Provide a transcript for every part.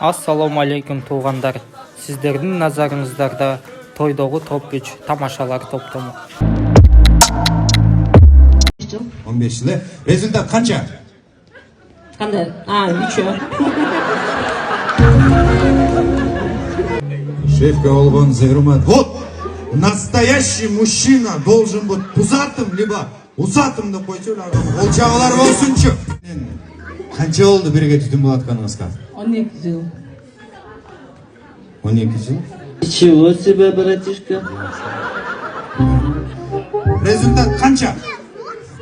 Ассаламу алейкум туғандар. Сіздердің назарыңыздарда тойдогу топ 3 тамашалар топтому. 15 yılı. Результат қанша? Қандай? 3. Шефка Олбан Зайрумат. Вот! Настоящий мужчина должен быть пузатым, либо усатым деп қойшы. Ол жағалар болсыншы. Қанша oldu бірге түтін болатқаныңызға? 12 жыл. 12 жыл. Ничего себе, братишка. Результат қанша?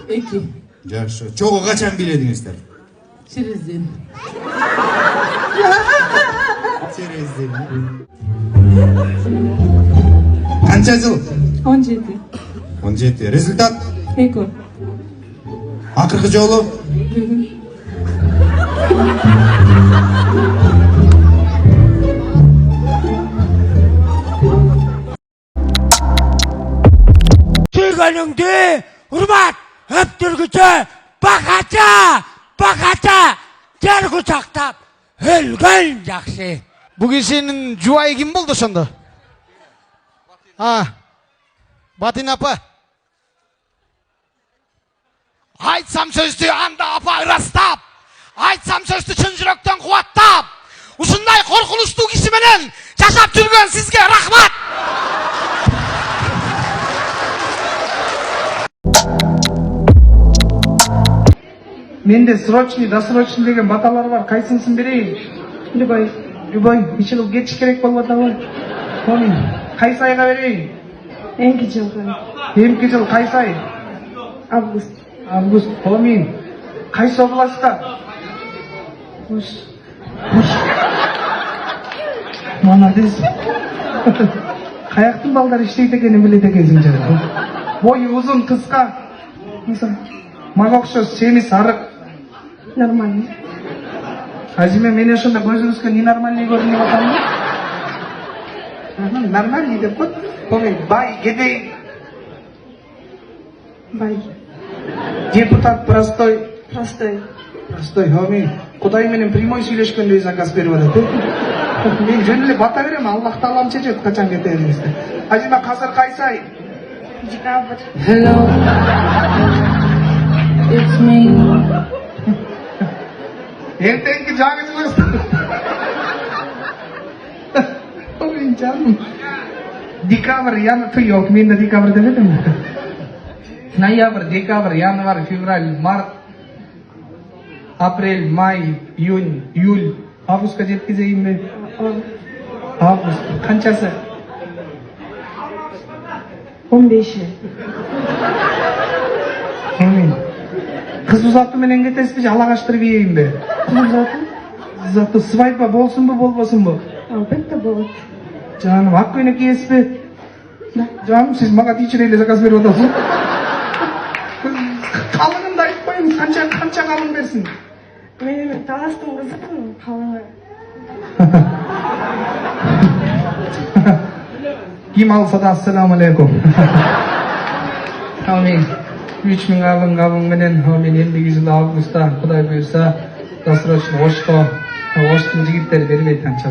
2. Жақсы. Çoğu қашан биледіңіздер? Через день. Через день. Қанша жыл? 17. 17. Результат? 2. Ақырғы жолы? Tüyгөнүңдү урмат өптүргүчө бакача жер кучактап өлгөн жакшы. Bu kişinin cuvayı kim buldu şimdi? Batin apa? Aytsam sözdü anda apa ırastap. Aytsam sözdü çın жүрөктөн кубаттап. Ушундай коркунучтуу киши менен жашап жүргөн сизге рахмат. Менде срочный, досрочный деген баталар бар. Кайсынысын берейин? Любой. Любой. Нече жыл кетиш керек болуп атабы? Помин. Кайсы айга берейин? Энки жылга. Эмки жыл кайсы ай? Август. Август. Помин. Кайсы областта? Ош. Молодец. Каяктын балдары иштейт экенин билет экенсиң жана. Бою узун, кыска. Мага окшош, семиз, арык. Нормально. Азиме мен ошондо көзүңүзгө ненормальный көрүнүп атамбы? Нормальный деп кой. Помин, бай, кедей. Бай. Депутат простой. Простой. Простой, homie. Кудай менен прямой сүйлөшкөндөй заказ берип атат. Мен жөн эле бата берем, Аллах таалам чечет качан кетериңизди. Азима азыр кайсы ай? Декабрь. Hello. It's me. Эртеңки жагыңыз. Ой, жаным. Декабрь, yok, мен de декабрь демедим. Ноябрь, декабрь, январь, февраль, март, апрель, май, июнь, июль, августка жеткизейин бе? Август. Канчасы? 15. Эмин. Кыз узатты менен кетесизби, алакаштырып ийейин бе? Узатты свадьба болсунбу, болбосунбу? Албетте болот. Жаным, ак көйнөк кийесизби? Жаным, сиз мага тиичирей эле заказ берип атасыз. Калыңын да айтып коюңуз, канча калың берсин? Мен таластын кызыкмын, калыңы. Ким алса да ассаламу алейкум. Амин. 3000 калың менен амин элдиги жылы августта Кудай буйрса досрочно Ошто. Оштун жигиттери бербейт канча.